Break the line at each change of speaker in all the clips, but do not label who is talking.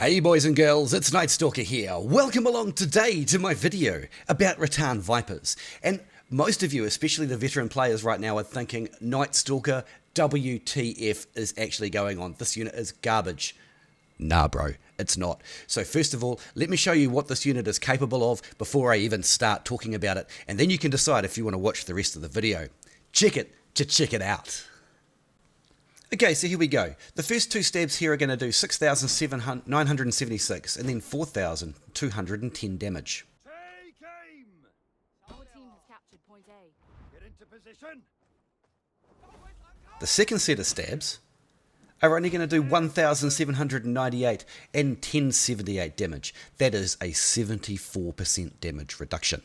Hey boys and girls, it's KnightStalker here. Welcome along today to my video about Rattan Vipers. And most of you, especially the veteran players right now, are thinking, KnightStalker, WTF is actually going on. This unit is garbage. Nah bro, it's not. So first of all, let me show you what this unit is capable of before I even start talking about it, and then you can decide if you want to watch the rest of the video. Check it out. Okay, so here we go. The first two stabs here are going to do 6,976 and then 4,210 damage.
Take aim!
Our team has captured point A.
Get into position!
The second set of stabs are only going to do 1,798 and 1078 damage. That is a 74% damage reduction.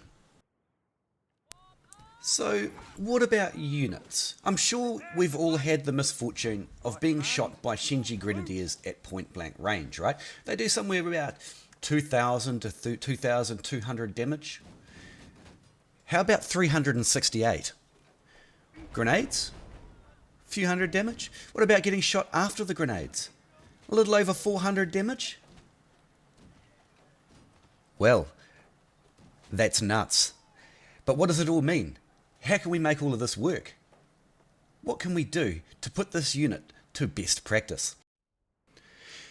So, what about units? I'm sure we've all had the misfortune of being shot by Shinji Grenadiers at point blank range, right? They do somewhere about 2,000 to 2,200 damage. How about 368? Grenades? A few hundred damage? What about getting shot after the grenades? A little over 400 damage? Well, that's nuts. But what does it all mean? How can we make all of this work? What can we do to put this unit to best practice?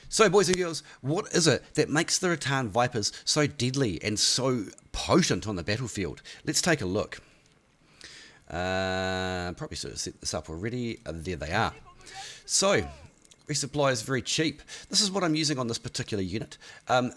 So boys and girls, what is it that makes the Rattan Vipers so deadly and so potent on the battlefield? Let's take a look. Probably should have set this up already. There they are. So, resupply is very cheap. This is what I'm using on this particular unit.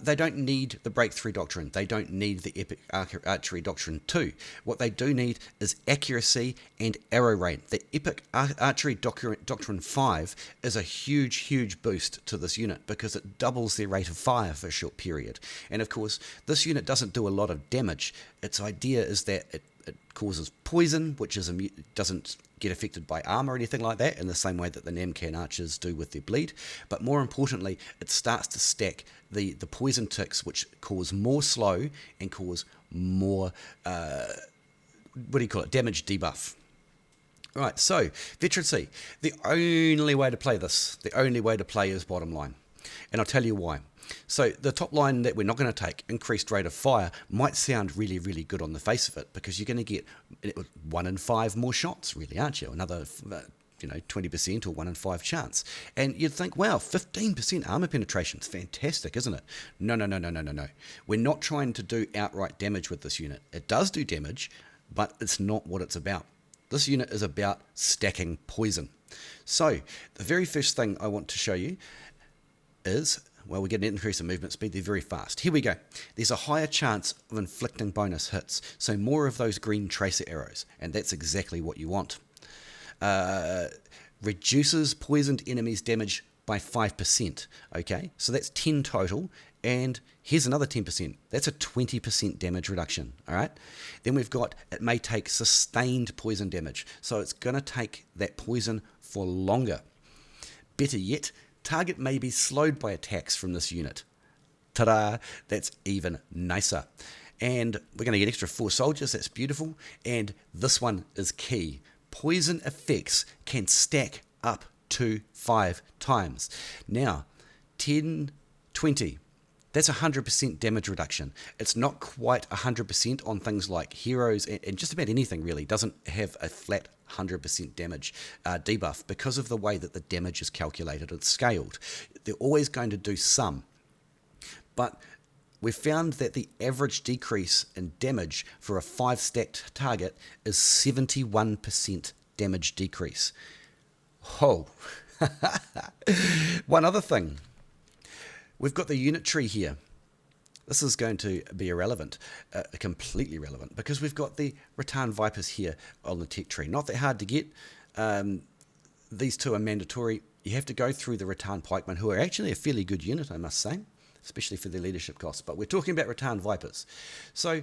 They don't need the Breakthrough Doctrine. They don't need the Epic Archery Doctrine 2. What they do need is accuracy and arrow rain. The Epic Archery Doctrine 5 is a huge boost to this unit because it doubles their rate of fire for a short period. And of course, this unit doesn't do a lot of damage. Its idea is that it causes poison, which is doesn't get affected by armor or anything like that, in the same way that the Namcan archers do with their bleed. But more importantly, it starts to stack the poison ticks, which cause more slow and cause more damage debuff. Right, so veterancy. The only way to play this, the only way to play is bottom line, and I'll tell you why. So the top line that we're not going to take, increased rate of fire, might sound really good on the face of it, because you're going to get 1 in 5 more shots, really, aren't you? Another 20% or 1 in 5 chance. And you'd think, wow, 15% armor penetration is fantastic, isn't it? No. We're not trying to do outright damage with this unit. It does do damage, but it's not what it's about. This unit is about stacking poison. So the very first thing I want to show you is, well, we get an increase in movement speed. They're very fast. Here we go. There's a higher chance of inflicting bonus hits, so more of those green tracer arrows, and that's exactly what you want. Reduces poisoned enemies' damage by 5%. Okay, so that's 10 total, and here's another 10%. That's a 20% damage reduction. All right. Then we've got, it may take sustained poison damage, so it's going to take that poison for longer. Better yet, target may be slowed by attacks from this unit. Ta-da! That's even nicer. And we're going to get extra 4 soldiers. That's beautiful. And this one is key. Poison effects can stack up to 5 times. Now, 10, 20. That's 100% damage reduction. It's not quite 100% on things like heroes and just about anything really. Doesn't have a flat 100% damage debuff because of the way that the damage is calculated and scaled. They're always going to do some. But we've found that the average decrease in damage for a 5 stacked target is 71% damage decrease. Oh, one other thing. We've got the unit tree here. This is going to be irrelevant, completely irrelevant, because we've got the Rattan Vipers here on the tech tree. Not that hard to get. These two are mandatory. You have to go through the Rattan Pikemen, who are actually a fairly good unit, I must say, especially for their leadership costs. But we're talking about Rattan Vipers. So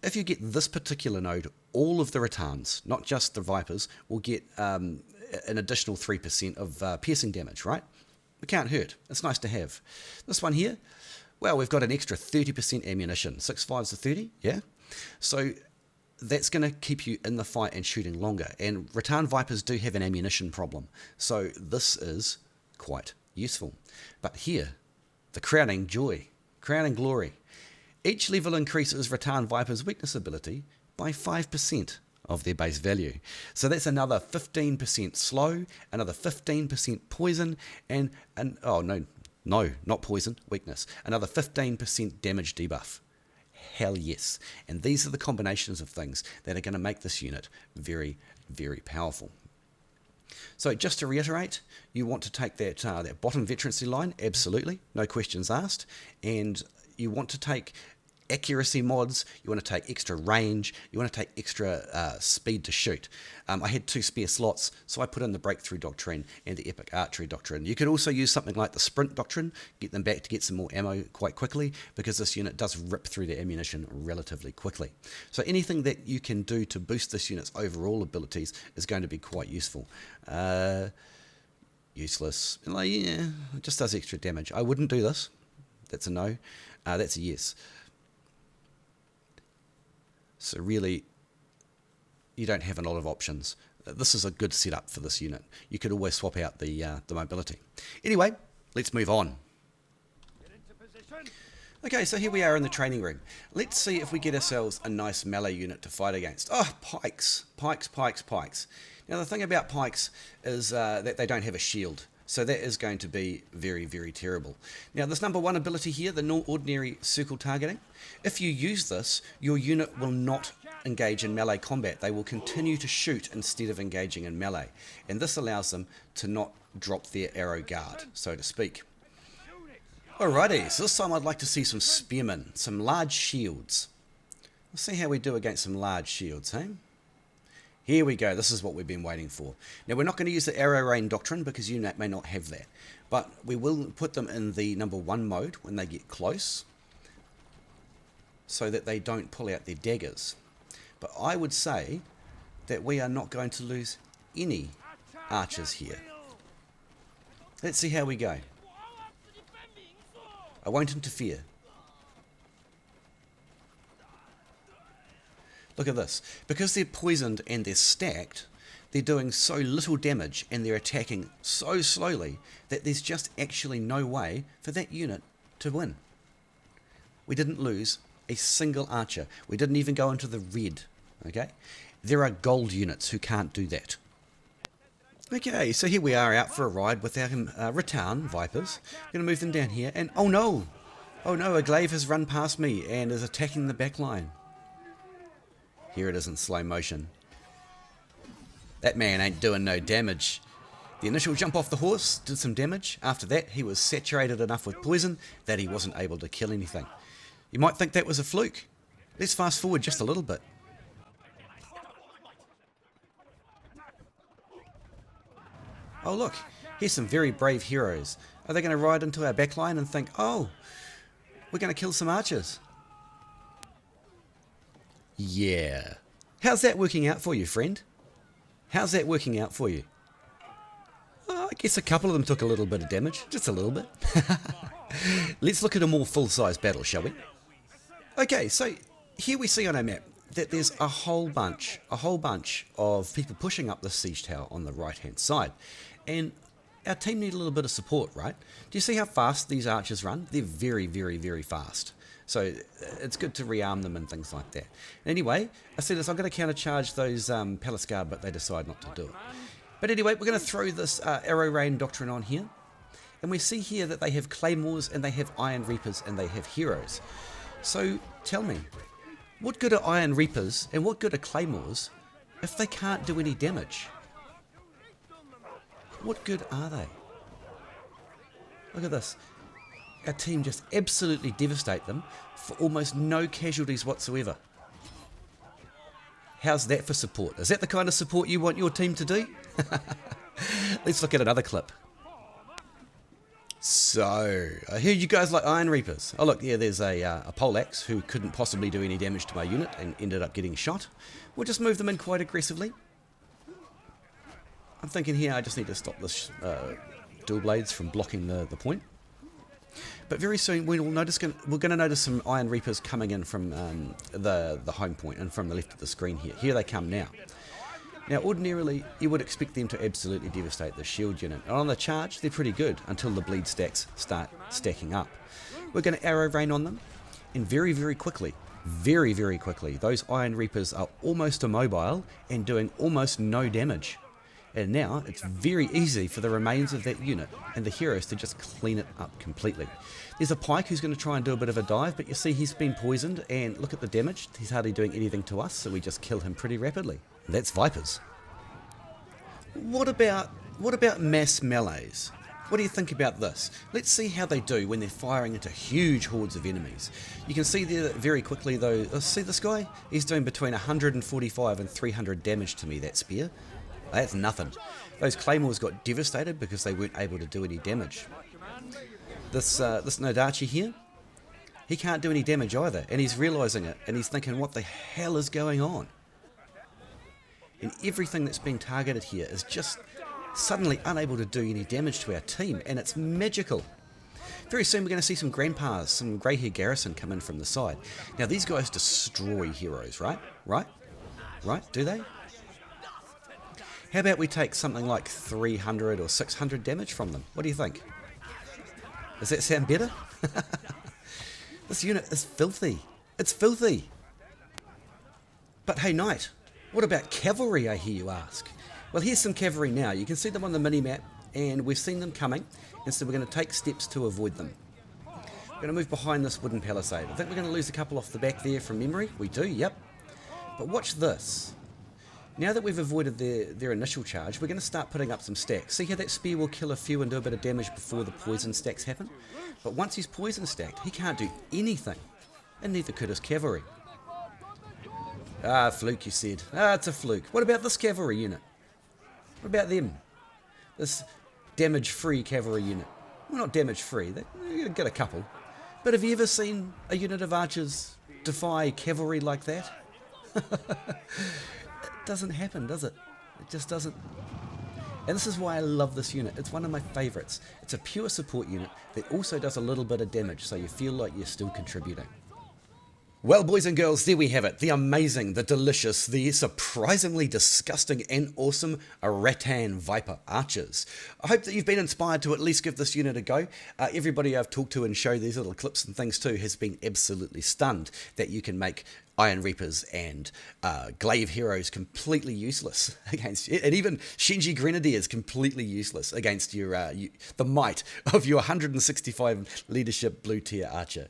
if you get this particular node, all of the Rattans, not just the Vipers, will get an additional 3% of piercing damage, right? It can't hurt. It's nice to have. This one here, well, we've got an extra 30% ammunition. 6 5s are 30, yeah? So that's going to keep you in the fight and shooting longer. And Rattan Vipers do have an ammunition problem. So this is quite useful. But here, the crowning joy, crowning glory. Each level increases Rattan Viper's weakness ability by 5% of their base value. So that's another 15% slow, another 15% poison, and oh no, not poison, weakness. Another 15% damage debuff. Hell yes. And these are the combinations of things that are going to make this unit very, very powerful. So just to reiterate, you want to take that bottom veterancy line, absolutely, no questions asked, and you want to take accuracy mods, you want to take extra range, you want to take extra speed to shoot. I had 2 spare slots, so I put in the Breakthrough Doctrine and the Epic Archery Doctrine. You could also use something like the Sprint Doctrine, get them back to get some more ammo quite quickly, because this unit does rip through the ammunition relatively quickly. So anything that you can do to boost this unit's overall abilities is going to be quite useful. Useless. Like, yeah, it just does extra damage. I wouldn't do this. That's a no. That's a yes. So really, you don't have a lot of options. This is a good setup for this unit. You could always swap out the mobility. Anyway, let's move on. Okay, so here we are in the training room. Let's see if we get ourselves a nice melee unit to fight against. Oh, pikes. Pikes, pikes, pikes. Now the thing about pikes is that they don't have a shield. So that is going to be very, very terrible. Now this number 1 ability here, the ordinary circle targeting, if you use this, your unit will not engage in melee combat. They will continue to shoot instead of engaging in melee. And this allows them to not drop their arrow guard, so to speak. Alrighty, so this time I'd like to see some spearmen, some large shields. Let's see how we do against some large shields, hey? Here we go, this is what we've been waiting for. Now we're not going to use the Arrow Rain Doctrine because you may not have that. But we will put them in the number 1 mode when they get close, so that they don't pull out their daggers. But I would say that we are not going to lose any archers here. Let's see how we go. I won't interfere. Look at this. Because they're poisoned and they're stacked, they're doing so little damage and they're attacking so slowly that there's just actually no way for that unit to win. We didn't lose a single archer. We didn't even go into the red. Okay? There are gold units who can't do that. Okay, so here we are out for a ride with our Rattan Vipers. I'm going to move them down here and oh no! Oh no, a glaive has run past me and is attacking the back line. Here it is in slow motion. That man ain't doing no damage. The initial jump off the horse did some damage. After that, he was saturated enough with poison that he wasn't able to kill anything. You might think that was a fluke. Let's fast forward just a little bit. Oh look, here's some very brave heroes. Are they going to ride into our backline and think, oh, we're going to kill some archers? Yeah. How's that working out for you, friend? How's that working out for you? Oh, I guess a couple of them took a little bit of damage. Just a little bit. Let's look at a more full-size battle, shall we? Okay, so here we see on our map that there's a whole bunch of people pushing up the siege tower on the right-hand side. And our team need a little bit of support, right? Do you see how fast these archers run? They're very, very, very fast. So it's good to rearm them and things like that. Anyway, I said this, I'm going to countercharge those Palace Guard, but they decide not to do it. But anyway, we're going to throw this Arrow Rain Doctrine on here. And we see here that they have Claymores and they have Iron Reapers and they have Heroes. So tell me, what good are Iron Reapers and what good are Claymores if they can't do any damage? What good are they? Look at this. Our team just absolutely devastate them for almost no casualties whatsoever. How's that for support? Is that the kind of support you want your team to do? Let's look at another clip. So, I heard you guys like Iron Reapers. Oh look, yeah, there's a poleaxe who couldn't possibly do any damage to my unit and ended up getting shot. We'll just move them in quite aggressively. I'm thinking here I just need to stop this dual blades from blocking the point. But very soon we're going to notice some Iron Reapers coming in from the home point and from the left of the screen here. Here they come now. Now ordinarily you would expect them to absolutely devastate the shield unit, and on the charge they're pretty good until the bleed stacks start stacking up. We're going to arrow rain on them, and very quickly, those Iron Reapers are almost immobile and doing almost no damage. And now it's very easy for the remains of that unit and the heroes to just clean it up completely. There's a pike who's going to try and do a bit of a dive, but you see he's been poisoned, and look at the damage. He's hardly doing anything to us, so we just kill him pretty rapidly. That's Vipers. What about mass melees? What do you think about this? Let's see how they do when they're firing into huge hordes of enemies. You can see there very quickly though, see this guy? He's doing between 145 and 300 damage to me, that spear. That's nothing. Those claymores got devastated because they weren't able to do any damage. This Nodachi here, he can't do any damage either, and he's realising it, and he's thinking, what the hell is going on? And everything that's being targeted here is just suddenly unable to do any damage to our team, and it's magical. Very soon we're going to see some grandpas, some grey hair garrison come in from the side. Now these guys destroy heroes, right? Right? Do they? How about we take something like 300 or 600 damage from them? What do you think? Does that sound better? This unit is filthy. It's filthy. But hey, Knight, what about cavalry, I hear you ask? Well, here's some cavalry now. You can see them on the mini-map, and we've seen them coming, and so we're going to take steps to avoid them. We're going to move behind this wooden palisade. I think we're going to lose a couple off the back there from memory. We do, yep. But watch this. Now that we've avoided their initial charge, we're going to start putting up some stacks. See how that spear will kill a few and do a bit of damage before the poison stacks happen? But once he's poison stacked, he can't do anything. And neither could his cavalry. Ah, fluke, you said. Ah, it's a fluke. What about this cavalry unit? What about them? This damage-free cavalry unit. Well, not damage-free. They get a couple. But have you ever seen a unit of archers defy cavalry like that? It doesn't happen, does it? It just doesn't. And this is why I love this unit. It's one of my favourites. It's a pure support unit that also does a little bit of damage, so you feel like you're still contributing. Well, boys and girls, there we have it. The amazing, the delicious, the surprisingly disgusting and awesome Rattan Viper Archers. I hope that you've been inspired to at least give this unit a go. Everybody I've talked to and showed these little clips and things to has been absolutely stunned that you can make Iron Reapers and Glaive Heroes completely useless against you, and even Shinji Grenadiers completely useless against your the might of your 165 leadership blue tier archer.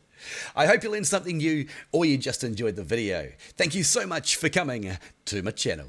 I hope you learned something new, or you just enjoyed the video. Thank you so much for coming to my channel.